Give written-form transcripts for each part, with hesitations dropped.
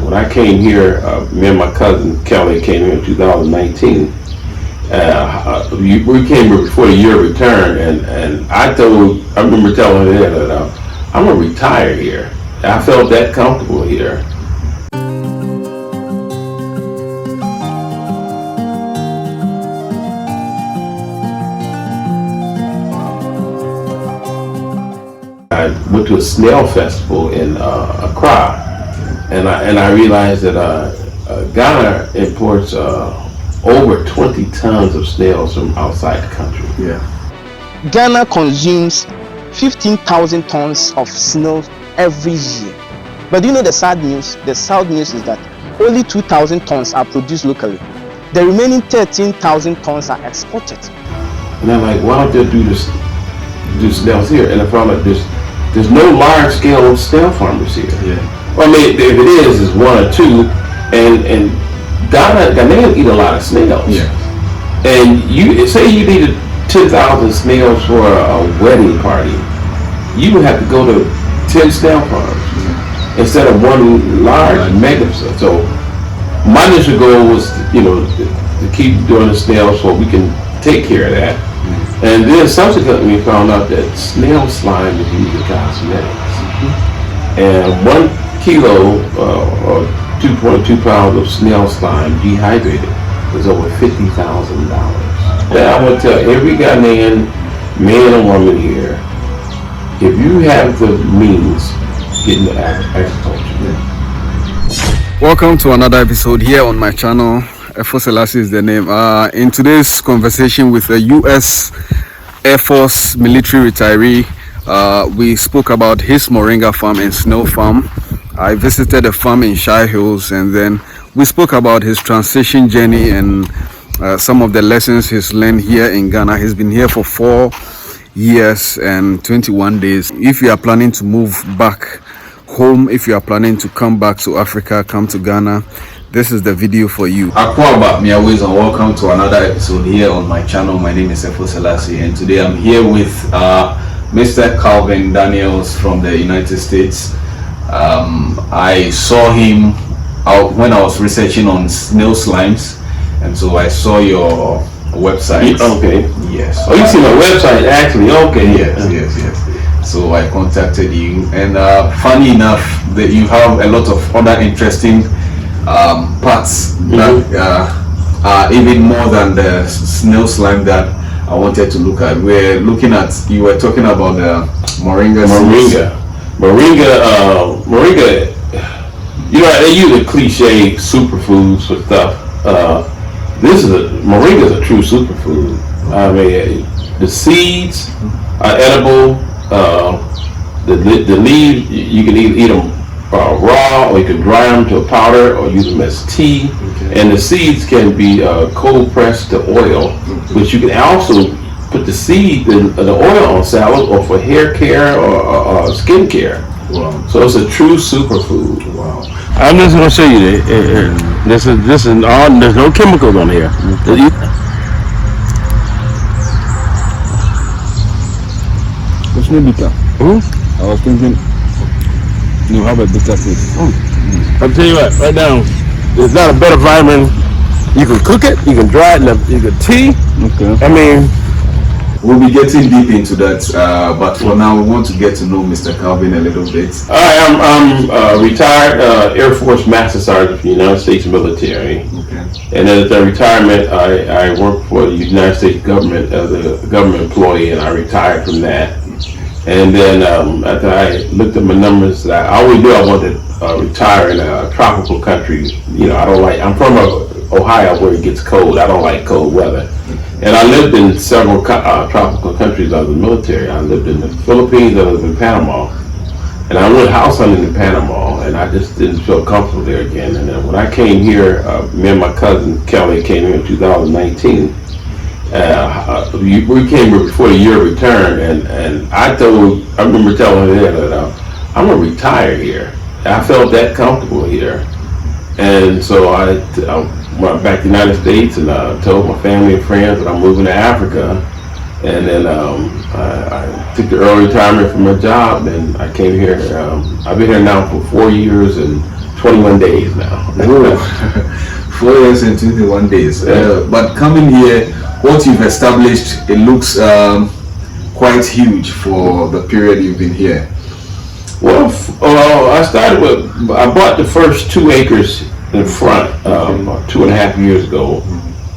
when I came here, me and my cousin Kelly came here in 2019. We came here before the year return, and I remember telling her that I'm gonna retire here. I felt that comfortable here. I went to a snail festival in Accra, and I realized that Ghana imports over 20 tons of snails from outside the country. Yeah. Ghana consumes 15,000 tons of snails every year. But you know the sad news? The sad news is that only 2,000 tons are produced locally. The remaining 13,000 tons are exported. And I'm like, why don't they do snails here? And I found out there's no large scale snail farmers here. Yeah. Well, I mean, if it is one or two, and Ghanaians eat a lot of snails. Yeah. And you say you needed 10,000 snails for a wedding party, you would have to go to 10 snail farms instead of one large mega. So my initial goal was, to keep doing the snails so we can take care of that. And then subsequently we found out that snail slime is used in cosmetics. And 1 kilo or 2.2 pounds of snail slime dehydrated was over $50,000. And I want to tell every Ghanaian man and woman here, if you have the means, get into agriculture. Welcome to another episode here on my channel. Efo Selassie is the name. In today's conversation with a U.S. Air Force military retiree, we spoke about his Moringa farm and Snail farm. I visited a farm in Shire Hills, and then we spoke about his transition journey and some of the lessons he's learned here in Ghana. He's been here for 4 years and 21 days. If you are planning to move back home, if you are planning to come back to Africa, come to Ghana, this is the video for you. Akwaba Miawis, and welcome to another episode here on my channel. My name is Efo Selassie, and today I'm here with Mr. Calvin Daniels from the United States. I saw him out when I was researching on snail slimes, and so I saw your website. Okay. Yes. Oh, you see my website actually? Okay. Yes. So I contacted you, and funny enough that you have a lot of other interesting parts that are even more than the snail slime that I wanted to look at. You were talking about the Moringa. Moringa, they use a cliche superfoods for stuff. Moringa is a true superfood. I mean, the seeds are edible. The leaves, you can either eat them raw, or you can dry them to a powder, or use them as tea. Okay. And the seeds can be cold pressed to oil, which you can also put the seed and the oil on salad, or for hair care or skin care. Wow. So it's a true superfood. Wow. I'm just going to show you this is all, there's no chemicals on here. It's no bitter. I was thinking you have a bitter taste. I'll tell you what, right now, it's not a better vitamin. You can cook it, you can dry it, you can tea. Okay. I mean, we'll be getting deep into that, but for now, we want to get to know Mr. Calvin a little bit. I'm retired Air Force Master Sergeant for the United States military. Okay. And then at the retirement, I worked for the United States government as a government employee, and I retired from that. And then after I looked at my numbers, I always knew I wanted to retire in a tropical country. I'm from Ohio where it gets cold. I don't like cold weather. And I lived in several tropical countries as a military. I lived in the Philippines, I lived in Panama. And I went house hunting in Panama, and I just didn't feel comfortable there again. And then when I came here, me and my cousin Kelly came here in 2019. We came here before the year returned, and I remember telling her that I'm gonna retire here. I felt that comfortable here, and so I went back to the United States and told my family and friends that I'm moving to Africa. And then I took the early retirement from my job, and I came here. I've been here now for 4 years and 21 days now. Whoa. 4 years and 21 days. But coming here, what you've established, it looks quite huge for the period you've been here. Well, I bought the first 2 acres in front about 2.5 years ago,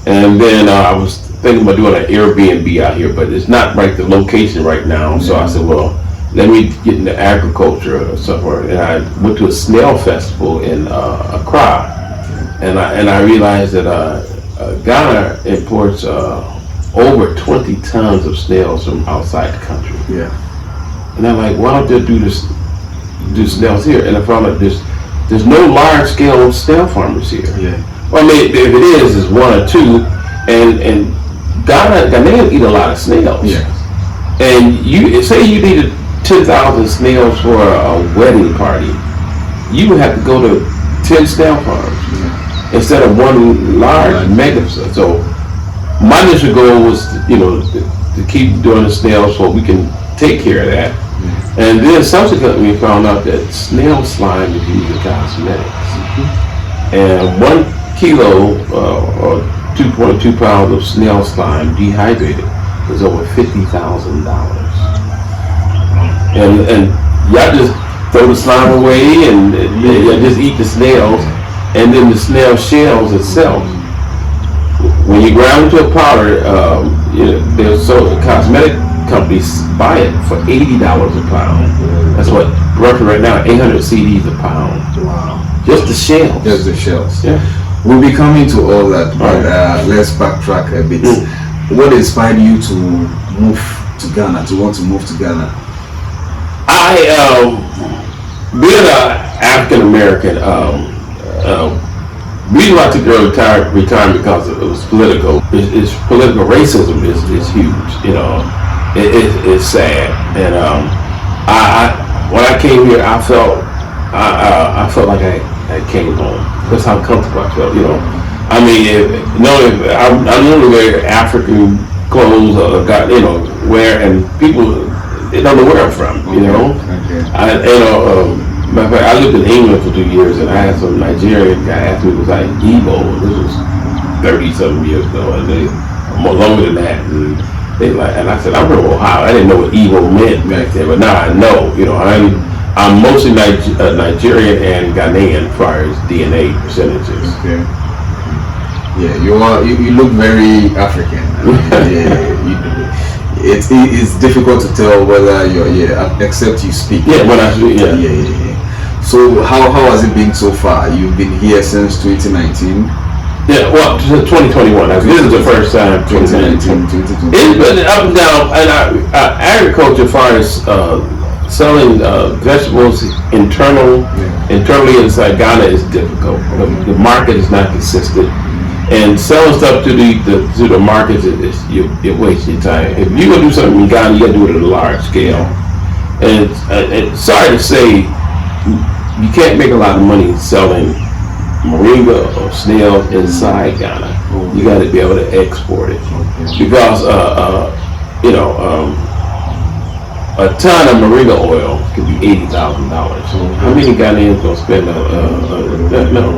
and then I was thinking about doing an Airbnb out here, but it's not right the location right now. So I said, well, let me get into agriculture or somewhere, and I went to a snail festival in Accra, and I realized that Ghana imports over 20 tons of snails from outside the country. Yeah. And I'm like, why don't they do snails here? And I found out there's no large scale snail farmers here. Yeah. Well, I mean, if it is, it's 1 or 2, and Ghanaians eat a lot of snails. Yeah. And you say you needed 10,000 snails for a wedding party, you would have to go to 10 snail farms instead of one large mega. So my initial goal was, to keep doing the snails so we can take care of that. And then subsequently we found out that snail slime is used in cosmetics. And 1 kilo or 2.2 pounds of snail slime dehydrated is over $50,000. And y'all just throw the slime away and y'all just eat the snails, and then the snail shells itself, when you grind them to a powder, there's cosmetic companies buy it for $80 a pound. That's what roughly right now 800 CDs a pound. Wow. Just the shells. Just the shells. Yeah. We'll be coming to all that, but let's backtrack a bit. What inspired you to move to Ghana, to want to move to Ghana? Being an African American, reason why I took early retirement because it was political. It's political racism is huge. It's sad. And when I came here, I felt like I came home. That's how comfortable I felt. I mean, I normally wear African clothes or wear, and people they don't know where I'm from. Okay. Matter of fact, I lived in England for 2 years, and I had some Nigerian guy ask me, was I Igbo? This was 30-something years ago, and they more longer than that. And I said, I'm from Ohio. I didn't know what Igbo meant back then, but now I know. I'm mostly Nigerian and Ghanaian as far as DNA percentages. Okay. Yeah, you look very African. It's difficult to tell whether you're except you speak. Yeah, when I speak, yeah. Yeah. So how has it been so far? You've been here since 2019. Yeah, well, 2021. This is the first time. 2019, 2020. It's been up and down, and agriculture, as far as selling vegetables internally inside Ghana is difficult. The market is not consistent, and selling stuff to the markets you're wasting your time. If you're gonna do something in Ghana, you gotta do it at a large scale. And sorry to say, you can't make a lot of money selling Moringa or snails inside Ghana. You got to be able to export it because a ton of Moringa oil could be $80,000. How many Ghanaians gonna spend no?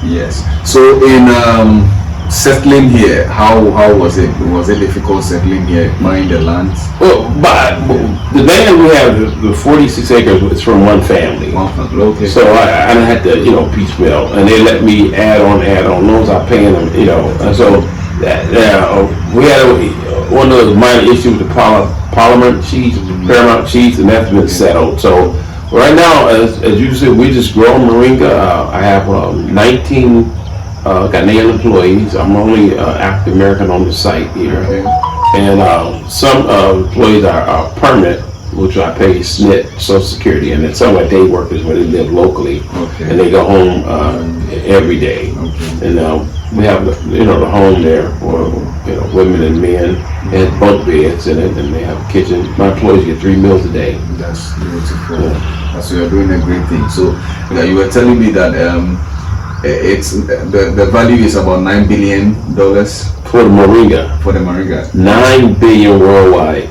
Yes. So in settling here, how was it? Was it difficult settling here, buying the land? Well, the land we have, the 46 acres, is from one family. Okay. So I had to, piecemeal, and they let me add on, loans I'm paying them, and so we had one of those minor issues with the Parliament chiefs, Paramount chiefs, and that's been settled. So right now, as you said, we just grow Moringa. I have 19 Ghanaian employees. I'm only African American on the site here. Okay. And some employees are permanent, which I pay SNP, Social Security, and then some are day workers where they live locally, and they go home every day. And we have the home there for women and men. It has bunk beds in it, and they have a kitchen. My employees get 3 meals a day. That's beautiful. So you're doing a great thing. So you were telling me that it's the value is about $9 billion for the Moringa. For the Moringa, $9 billion worldwide.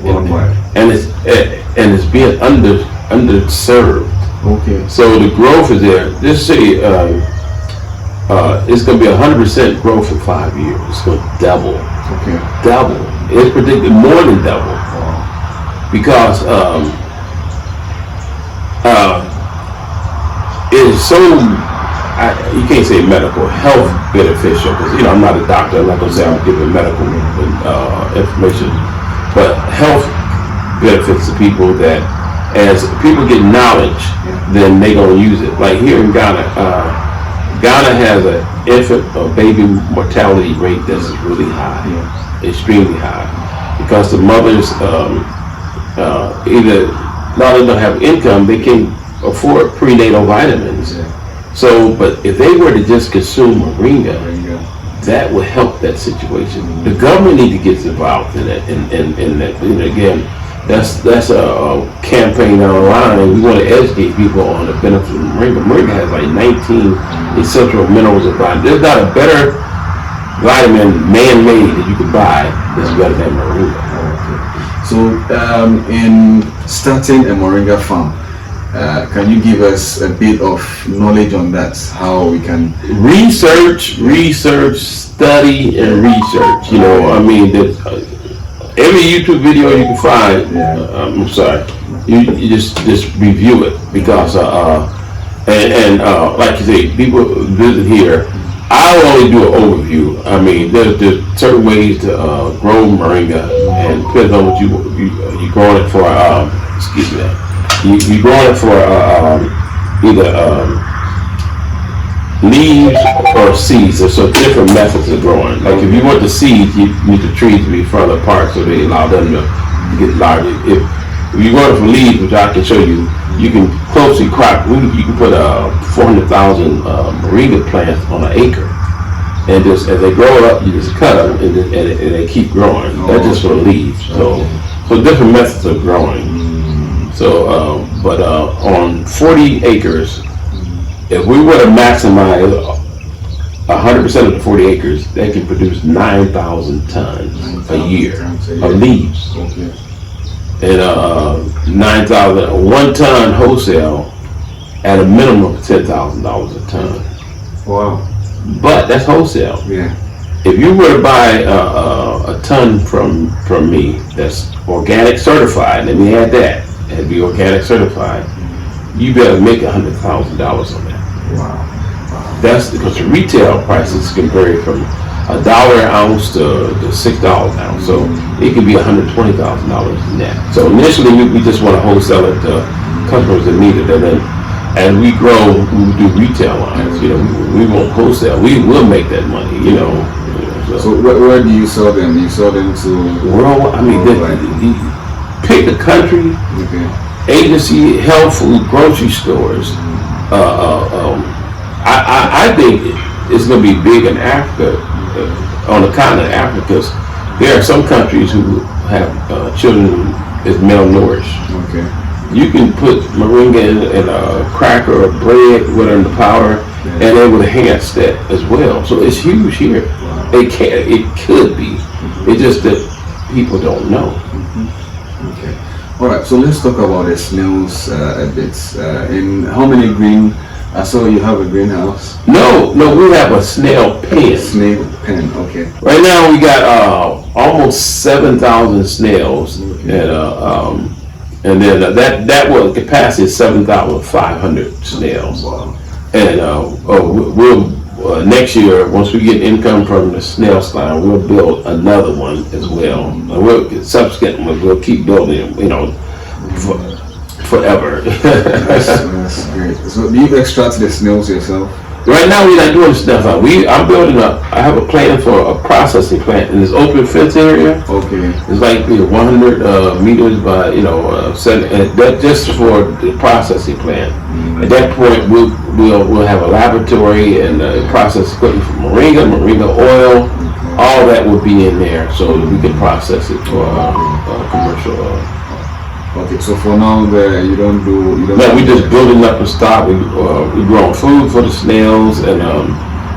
And it's being underserved. Okay. So the growth is there. Just say it's going to be 100% growth in 5 years. It's going to double. Okay. Double. It's predicted more than double. Because it is so, you can't say medical, health beneficial, because I'm not a doctor. I'm not going to say I'm giving medical information, but health benefits to people that as people get knowledge, then they going to use it. Like here in Ghana, Ghana has an infant or baby mortality rate that's really high, extremely high, because the mothers either not only don't have income, they can afford prenatal vitamins. So, but if they were to just consume Moringa, that would help that situation. The government need to get involved in that. And that, again, that's a campaign online. We want to educate people on the benefits of Moringa. Moringa has like 19 essential minerals and vitamins. There's not a better vitamin man-made that you could buy that's better than Moringa. So, in starting a Moringa farm, can you give us a bit of knowledge on that? How we can research, study, and research. I mean, every YouTube video you can find. I'm sorry, you just review it because and like you say, people visit here. I only do an overview. I mean, there's certain ways to grow Moringa, and depends on what you growing it for. Excuse me. You growing it for either leaves or seeds. So different methods of growing. Like if you want the seeds, you need the trees to be further apart so they allow them to get larger. If you grow it for leaves, which I can show you, you can closely crop. You can put 400,000 Moringa plants on an acre, and just as they grow up, you just cut them, and they keep growing. That's just for the leaves. So different methods of growing. So, but on 40 acres, if we were to maximize 100% of the 40 acres, they can produce 9,000 tons a year of leaves. And 9,000, 1 ton wholesale at a minimum of $10,000 a ton. Wow. But that's wholesale. Yeah. If you were to buy a ton from me that's organic certified, let me add that, and be organic certified, you better make $100,000 on that. Wow. That's because the retail prices can vary from $1 an ounce to $6 an ounce. So it could be $120,000 net. So initially we just want to wholesale it to customers that need it, and then as we grow, we do retail lines. We won't wholesale. We will make that money. So where do you sell them? You sell them to world. I mean, pick the country, agency, health food, grocery stores. I think it's going to be big in Africa, on the continent of Africa, because there are some countries who have children who is malnourished. You can put Moringa in a cracker or bread, whatever, in the powder, and it would enhance that as well. So it's huge here. It could be. It's just that people don't know. Okay. All right. So let's talk about the snails a bit. In how many green? I saw you have a greenhouse. No, we have a snail pen. Snail pen. Okay. Right now we got almost 7,000 snails, and then that was capacity is 7,500 snails. Wow. And we'll next year, once we get income from the snail slime, we'll build another one as well. And we'll keep building, forever. That's great. So do you extract the snails yourself? Right now we're not doing stuff. I'm building I have a plan for a processing plant in this open fence area. Okay. It's like 100 meters by that just for the processing plant. At that point we'll have a laboratory and process equipment for Moringa oil. All that will be in there so that we can process it for commercial. Okay, so for now, you don't. No, we just building up a stock. We growing food for the snails, and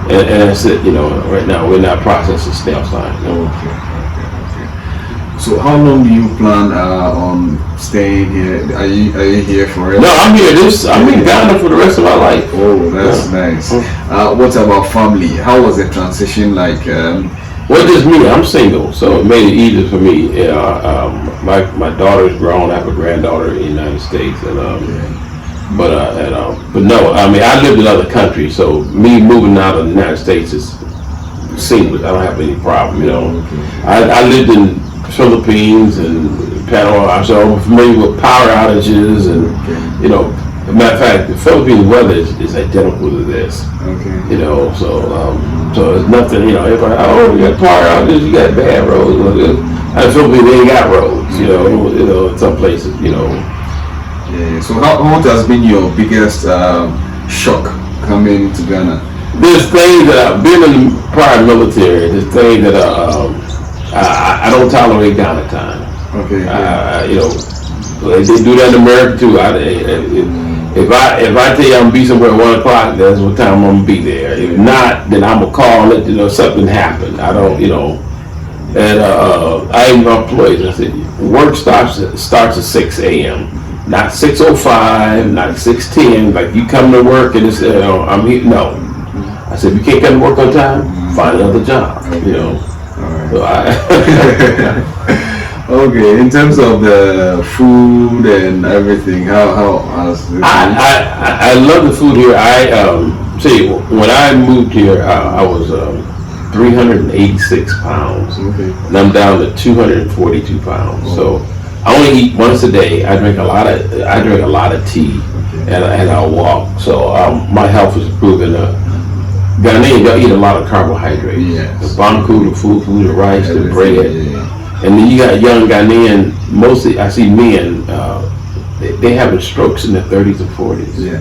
that's it. Right now we're not processing snail slime. No. Okay. So how long do you plan on staying here? Are you here forever? No, I'm here. I'm in Ghana for the rest of my life. Oh, that's nice. What about family? How was the transition like? Well, just me. I'm single, so it made it easier for me. My daughter's grown. I have a granddaughter in the United States, and but no. I mean, I lived in other countries, so me moving out of the United States is seamless. I don't have any problem. You know, I lived in Philippines and Panama, so I'm familiar with power outages, and you know. As a matter of fact, the Philippine weather is identical to this. Okay. You know, so it's nothing. You know, everybody, oh, you got power outages, you got bad roads. I feel they ain't got roads. You know, in some places. You know. Yeah. So what has been your biggest shock coming to Ghana? There's things that I've been in the prior military. There's things that I don't tolerate Ghana time. Okay. You know, they do that in America too. If I tell you I'm gonna be somewhere at 1 o'clock, that's what time I'm gonna be there. If not, then I'm gonna call and let you know something happened. I don't, you know. And I even my employees, I said, work starts at 6 a.m. Not 6:05, not 6:10. Like you come to work and it's, I'm here. No, I said if you can't come to work on time, find another job. You know. All right. So Okay, in terms of the food and everything, how's it? I love the food here. See, when I moved here, I was 386 pounds, and I'm down to 242 pounds. So I only eat once a day. I drink a lot of tea, and I walk. So my health is improving. Ghanaians don't eat a lot of carbohydrates. Yes. The banku, the food, the rice, the bread. And then you got young Ghanaian, mostly I see men, they having strokes in their 30s and 40s. Yeah.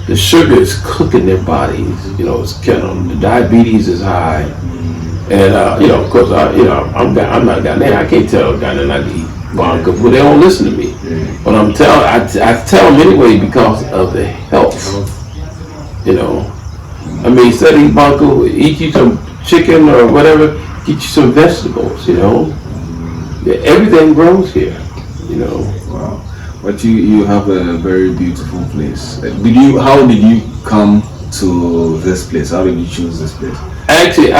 The sugar is cooking their bodies, you know, it's killing them. The diabetes is high. And, you know, of course, I'm not Ghanaian. I can't tell Ghanaian not to eat banku, but they don't listen to me. But I tell them anyway because of the health, you know. I mean, instead of eat banku, eat you some chicken or whatever, get you some vegetables, you know. Yeah, everything grows here, you know. Wow. But you have a very beautiful place. How did you come to this place? How did you choose this place? Actually,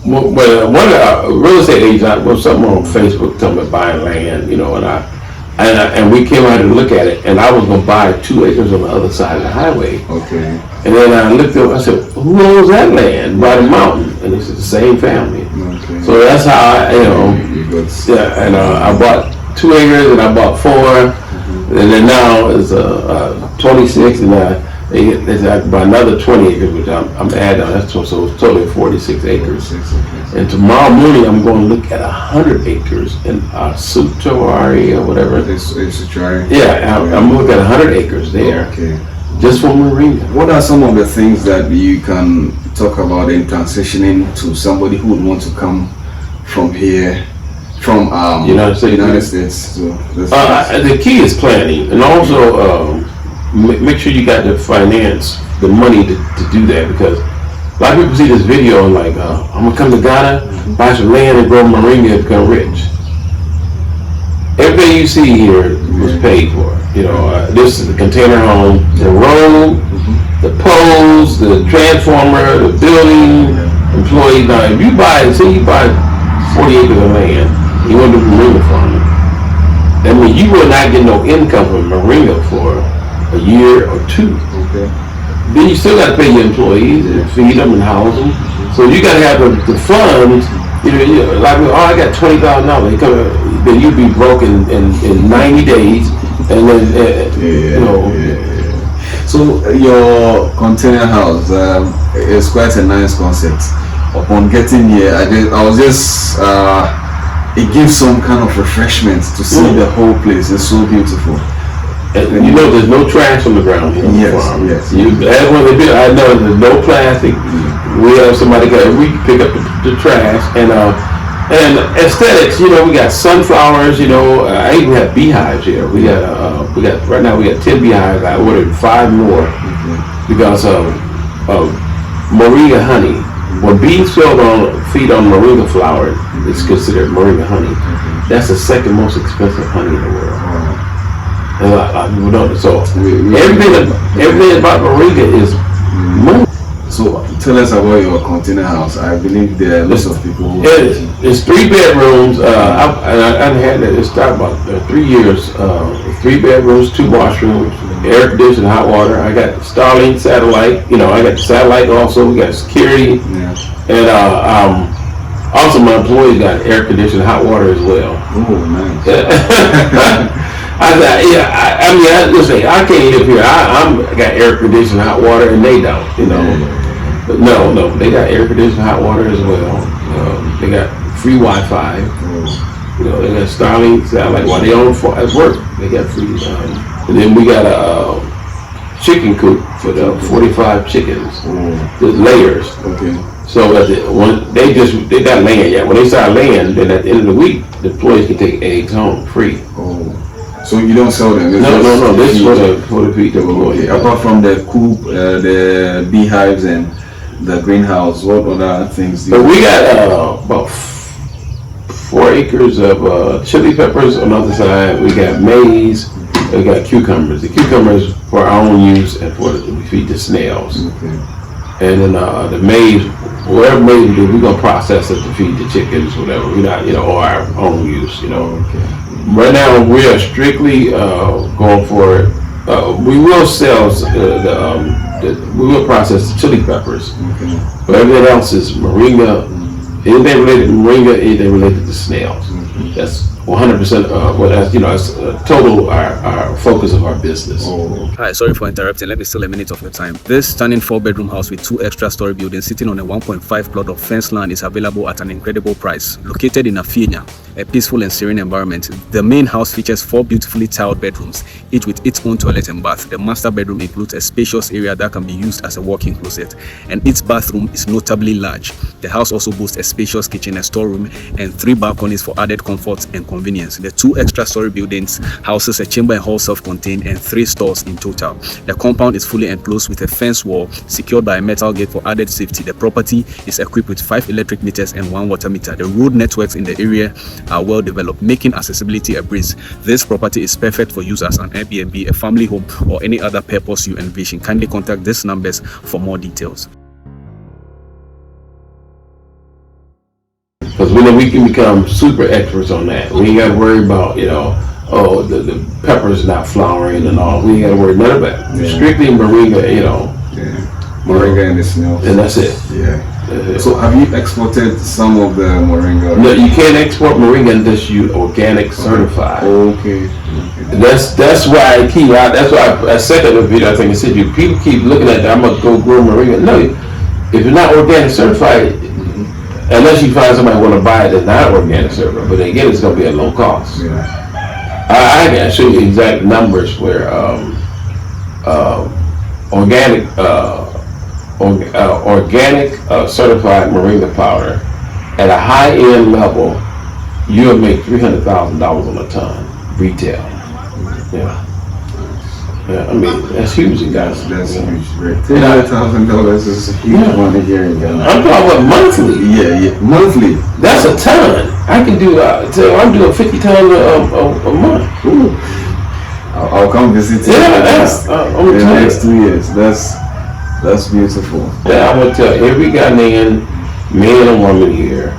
one of the real estate agents, was something on Facebook talking about buying land, you know, and we came out to look at it, and I was going to buy 2 acres on the other side of the highway. Okay. And then I looked up, I said, who owns that land by the mountain? And it's the same family. Okay. So that's how I, you know, yeah, and I bought 2 acres and I bought 4, and then now it's 26, and I buy another 20 acres, which I'm adding on. That's so it's totally 46 acres. And tomorrow morning I'm going to look at 100 acres in Sutuari or whatever. Yeah, I'm looking at 100 acres there. Okay. Just for Moringa. What are some of the things that you can talk about in transitioning to somebody who would want to come from here, from United States to this place? The key is planning, and also make sure you got the finance, the money to do that, because a lot of people see this video and like, I'm gonna come to Ghana, buy some land and grow Moringa and become rich. Everything you see here was paid for. You know, this is the container home, the road, the poles, the transformer, the building, employees. Now, if you buy 40 acres of land, you want to do Moringa farming, that means you will not get no income from Moringa for a year or 2. Okay. Then you still got to pay your employees and feed them and house them. So you got to have the funds. You know, like, I got $20,000. Then you'd be broke in 90 days, and then you know. So your container house is quite a nice concept. Upon getting here, I was just it gives some kind of refreshment to see the whole place. It's so beautiful. And you know, there's no trash on the ground here. Yes. That's what they do. I know there's no plastic. We have somebody we pick up the trash, and aesthetics. You know, we got sunflowers. You know, I even have beehives here. We got right now we got 10 beehives. I ordered 5 more because of Moringa honey. When bees feed on moringa flower, it's considered moringa honey. That's the second most expensive honey in the world. And a lot of people don't. So everything about moringa is money. So tell us about your container house. I believe there are lots of people who it's 3 bedrooms. I had that. It started about 3 years. 3 bedrooms, 2 washrooms, air conditioned, hot water. I got Starlink satellite. I got the satellite also. We got security, and also my employees got air conditioned, hot water as well. Oh, nice. Listen, I can't live here. I got air conditioned, hot water, and they don't. But no, they got air conditioned, hot water as well. They got free Wi-Fi. They got Starlink satellite while they on at work. They got free. And then we got a chicken coop for the 45 chickens. The layers. Okay. So they got land yet. When they start laying, then at the end of the week, the employees can take eggs home free. Oh. So you don't sell them? No. This is for the feed the employees. Okay. Apart from the coop, the beehives and the greenhouse, what other things do you we got about 4 acres of chili peppers on the other side. We got maize. We got cucumbers. The cucumbers for our own use and we feed the snails. Okay. And then the maize, whatever maize we do, we're gonna process it to feed the chickens, whatever. We're not, or our own use, Okay. Right now we are strictly going for it. We will sell we will process the chili peppers, but everything else is moringa. Anything related to moringa, anything related to snails. That's 100%. That's total our focus of our business. Hi, sorry for interrupting. Let me steal a minute of your time. This stunning 4-bedroom house with 2 extra story buildings sitting on a 1.5 plot of fenced land is available at an incredible price. Located in Afienya, a peaceful and serene environment, the main house features 4 beautifully tiled bedrooms, each with its own toilet and bath. The master bedroom includes a spacious area that can be used as a walk-in closet, and its bathroom is notably large. The house also boasts a spacious kitchen, a storeroom, and 3 balconies for added comfort and convenience. The 2 extra story buildings houses a chamber and hall self-contained and 3 stores in total. The compound is fully enclosed with a fence wall secured by a metal gate for added safety. The property is equipped with 5 electric meters and 1 water meter. The road networks in the area are well developed, making accessibility a breeze. This property is perfect for use as an Airbnb, a family home, or any other purpose you envision. Kindly contact these numbers for more details. Because we can become super experts on that. We ain't got to worry about, the peppers not flowering and all. We ain't got to worry none of that. Strictly moringa, Moringa and the snails. And that's it. Yeah. So have you exported some of the moringa? No, you can't export moringa unless you organic certified. Okay. That's why that's why I said that in the video. I think I said people keep looking at that. I'm gonna go grow moringa. No, if you're not organic certified, unless you find somebody want to buy it that's not organic certified, but again, it's gonna be at low cost. Yeah. I can show you exact numbers where organic certified moringa powder at a high-end level, you'll make $300,000 on a ton retail. Yeah, I mean that's huge, guys. That's huge. $300,000 is a huge money here in Ghana. I'm talking about monthly. Yeah, monthly. That's a ton. I can do. I'm doing 50 tons a month. Ooh. I'll come visit you. I'm in the next 2 years. That's beautiful. Yeah, I'm gonna tell every Ghanaian man and woman here,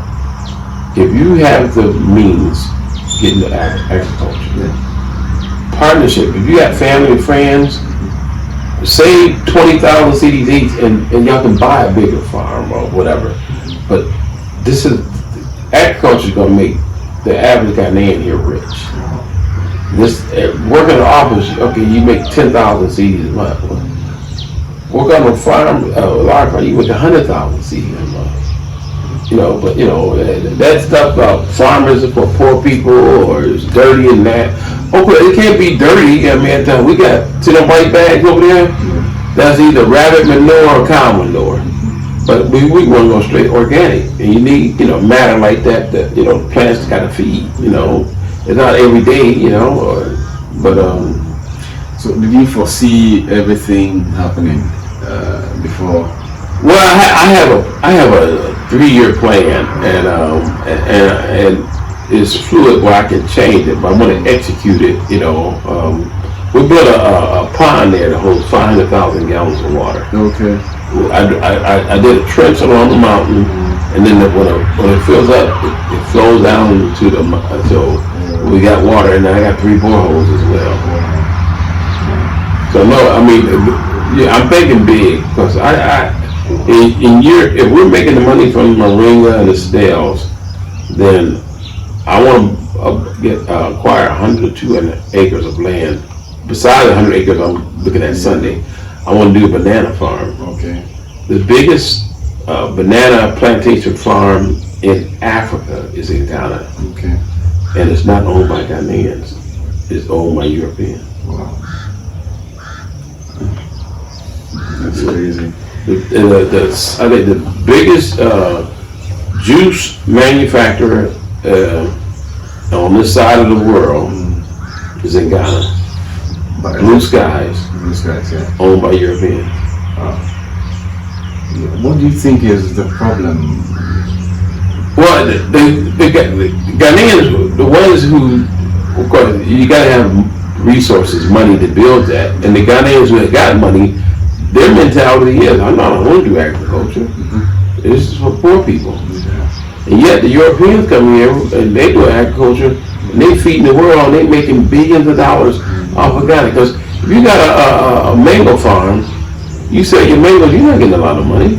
if you have the means, get into agriculture. Partnership. If you got family and friends, save 20,000 CDs each, and y'all can buy a bigger farm or whatever. But agriculture is gonna make the average Ghanaian here rich. This working in the office, okay, you make 10,000 CDs a month. Work on a farm, large farm, you make 100,000 CDs a month. But that stuff about farmers are for poor people or it's dirty and that. Okay, it can't be dirty. I mean, we got see them white bags over there. That's either rabbit manure or cow manure. But we want to go straight organic, and you need matter like that plants to kind of feed. It's not every day, but. So did you foresee everything happening before? Well, I I have a 3-year plan, and it's fluid where I can change it, but I'm going to execute it. We built a pond there that holds 500,000 gallons of water. Okay. I did a trench along the mountain, and then when it fills up, it flows down to the so we got water, and I got 3 boreholes as well. So no, I mean, yeah, I'm thinking big because if we're making the money from Moringa and the snails, then I want to acquire 100 to 200 acres of land. Besides the 100 acres I'm looking at Sunday, I want to do a banana farm. Okay. The biggest banana plantation farm in Africa is in Ghana. Okay. And it's not owned by Ghanaians. It's owned by Europeans. Wow. That's crazy. I think the biggest juice manufacturer on this side of the world is in Ghana. Blue Skies. Blue Skies, yeah. Owned by Europeans. What do you think is the problem? Well, the Ghanaians, the ones who, of course, you got to have resources, money to build that. And the Ghanaians who have got money, their mentality is, I'm not going to do agriculture. This is for poor people. And yet the Europeans come here and they do agriculture, and they feeding the world, and they making billions of dollars off of Ghana. Because if you got a mango farm, you sell your mangoes, you're not getting a lot of money.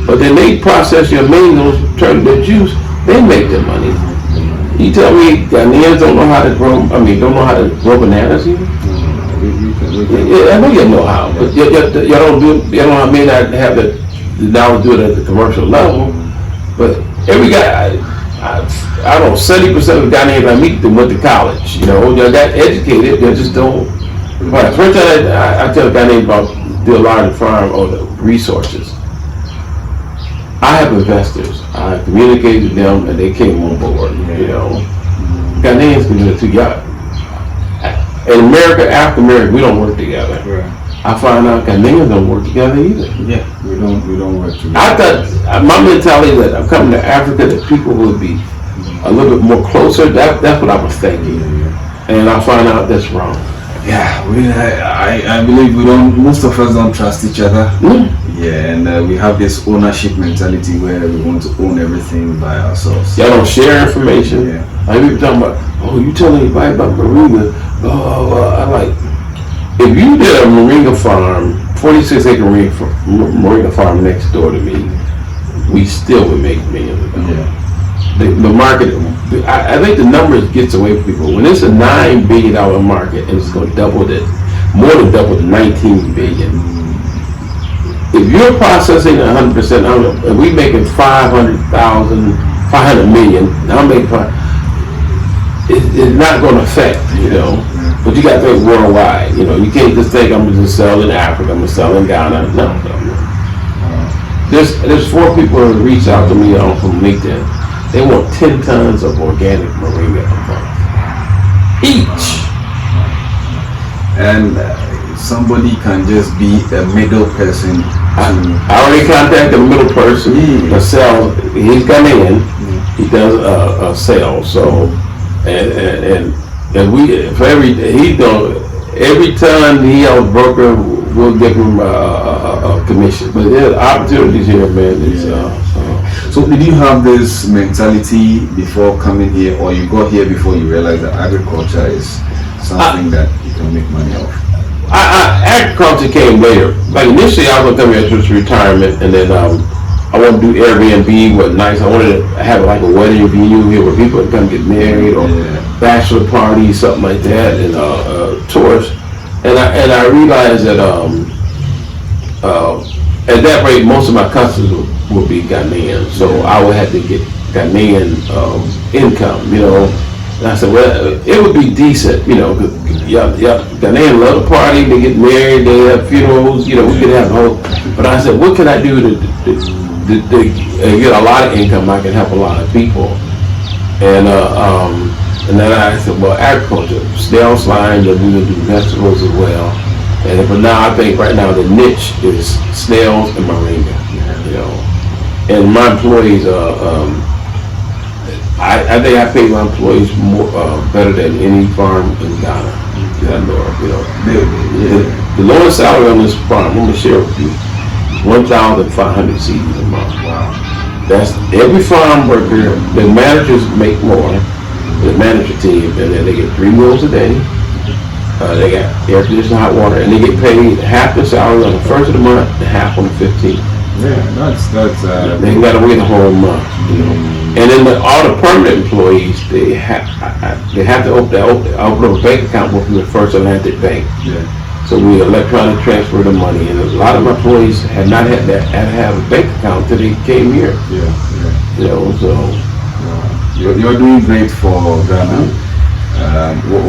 But then they process your mangoes, turn their juice, they make their money. You tell me Ghanaians don't know how to grow, don't know how to grow bananas here? I know you know how, but you may not have the knowledge to do it at the commercial level. But every guy, I don't know, 70% of the Ghanaians I meet them went to college. They got educated, they just don't. But first time I tell a Ghanaians about do a large farm or the resources, I have investors. I communicated with them and they came on board. Ghanaians can do it too. In America, African American, we don't work together. Right. I find out Ghanaians don't work together either. Yeah, we don't work together. I thought my mentality that I'm coming to Africa that people would be a little bit more closer. That's what I was thinking, and I find out that's wrong. Yeah, I believe most of us don't trust each other. Yeah, and we have this ownership mentality where we want to own everything by ourselves. Y'all don't share information. Yeah. I people talking about, you telling anybody about Moringa, blah, blah, blah. I'm like, if you did a Moringa farm, 46-acre Moringa farm next door to me, we still would make millions of dollars. Yeah. The market, I think the numbers gets away from people. When it's a $9 billion market and it's going to double it, more than double to $19 billion. If you're processing 100%, and we making 500 million, I'm making it's not going to affect, But you got to think worldwide, You can't just think I'm just selling in Africa, I'm just selling in Ghana. No. There's 4 people who reach out to me from LinkedIn. They want 10 tons of organic Moringa a month each. And somebody can just be a middle person. I already contacted a middle person to sell. He's Ghanaian. He does sales. So and we for every time he has a broker, we'll give him a commission. But there's opportunities here, man. So did you have this mentality before coming here, or you got here before you realized that agriculture is something that you can make money off? Agriculture came later. Like initially I was going to come here to retirement, and then I wanted to do Airbnb, what nice. I wanted to have like a wedding venue here where people would come get married or bachelor parties, something like that, and tourists. And I realized that at that rate, most of my customers would be Ghanaian, so I would have to get Ghanaian income, And I said, well, it would be decent, because Ghanaian love to party, they get married, they have funerals, we could have a whole. But I said, what can I do to get a lot of income? I can help a lot of people, and then I said, well, agriculture, snail slime, we will do vegetables as well. But now I think right now the niche is snails and Moringa. you know. And my employees, I think I pay my employees more better than any farm in Ghana that I know of. You know, the lowest salary on this farm, I'm gonna share with you, 1,500 cedis a month. Wow. That's every farm worker. The managers make more. The manager team, and then they get 3 meals a day. They got air conditioning, hot water, and they get paid half the salary on the first of the month and half on the 15th. Yeah, that's. They ain't got to wait the whole month, you know. And then all the permanent employees, they have to open up a bank account with the First Atlantic Bank. Yeah. So we electronic transfer the money, and a lot of my employees had not had to have a bank account until they came here. Yeah. You know, so. You're doing great for Ghana.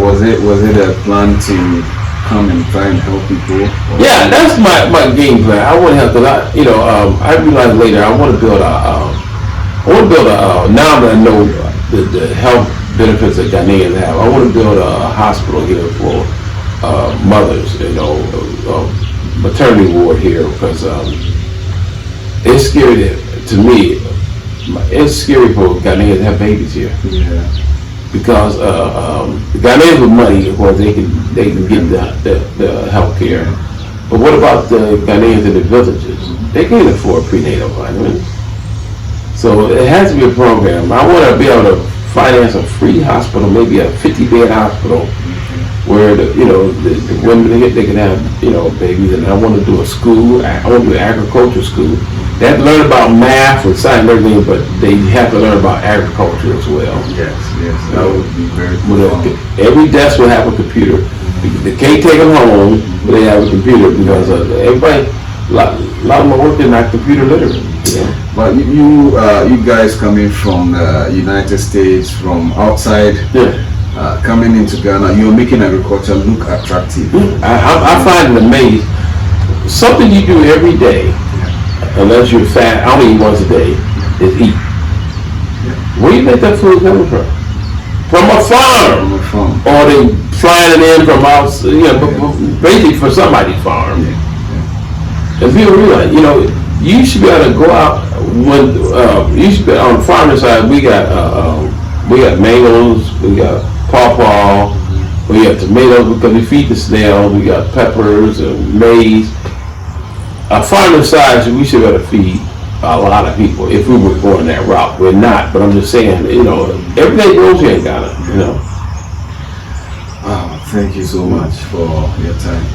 Was it a plan to come and try and help people? Yeah, that's my game plan. I want to help because I realized later I want to build now that I know the health benefits that Ghanaians have, I want to build a hospital here for mothers, you know, maternity ward here because it's scary to me. It's scary for Ghanaians to have babies here. Yeah. Because Ghanaians with money, of course, they can get the health care. But what about the Ghanaians in the villages? They can't afford prenatal vitamins. So it has to be a program. I want to be able to finance a free hospital, maybe a 50-bed hospital, where the women they can have babies. And I want to do a school. I want to do an agriculture school. They have to learn about math and science and everything, but they have to learn about agriculture as well. Yes, that would be very cool. Every desk will have a computer. They can't take them home, but they have a computer because everybody, a lot of them are working not computer literate. You know? But you guys coming from the United States, from outside, coming into Ghana, you're making agriculture look attractive. I find it amazing. Something you do every day. Unless you're fat, I only eat once a day, is eat. Where do you think that food coming from? From a farm. Or they flying it in from outside, basically for somebody's farm. And people realize, you should be able to go out when, you should be on the farming side, we got mangoes, we got pawpaw, we got tomatoes because we feed the snails, we got peppers and maize. A farming side, we should be able to feed a lot of people if we were going that route. We're not, but I'm just saying, everything grows here in Ghana, Wow, thank you so much for your time.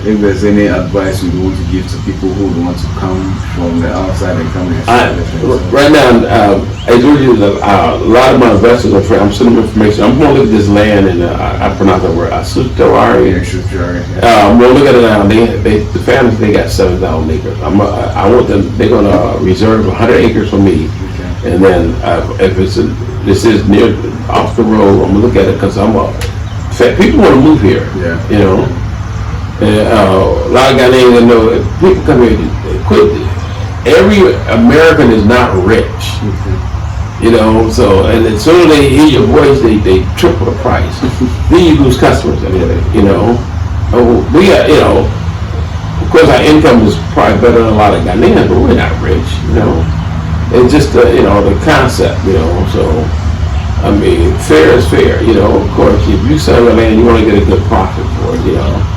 If there's any advice you want to give to people who want to come from the outside and come and right now, a lot of my investors are friends. I'm sending them information. I'm going to look at this land, and I pronounce that word, Asutawari. I'm going to look at it now. The families, they got 7,000 acres. I want them. They're going to reserve 100 acres for me, and then if this is near off the road, I'm going to look at it because people want to move here. And a lot of Ghanaians know people come here. Every American is not rich. So, and as soon as they hear your voice, they triple the price. Then you lose customers. We got, of course our income is probably better than a lot of Ghanaians, but we're not rich, It's just, the concept, so, I mean, fair is fair, of course, if you sell your land, you want to get a good profit for it,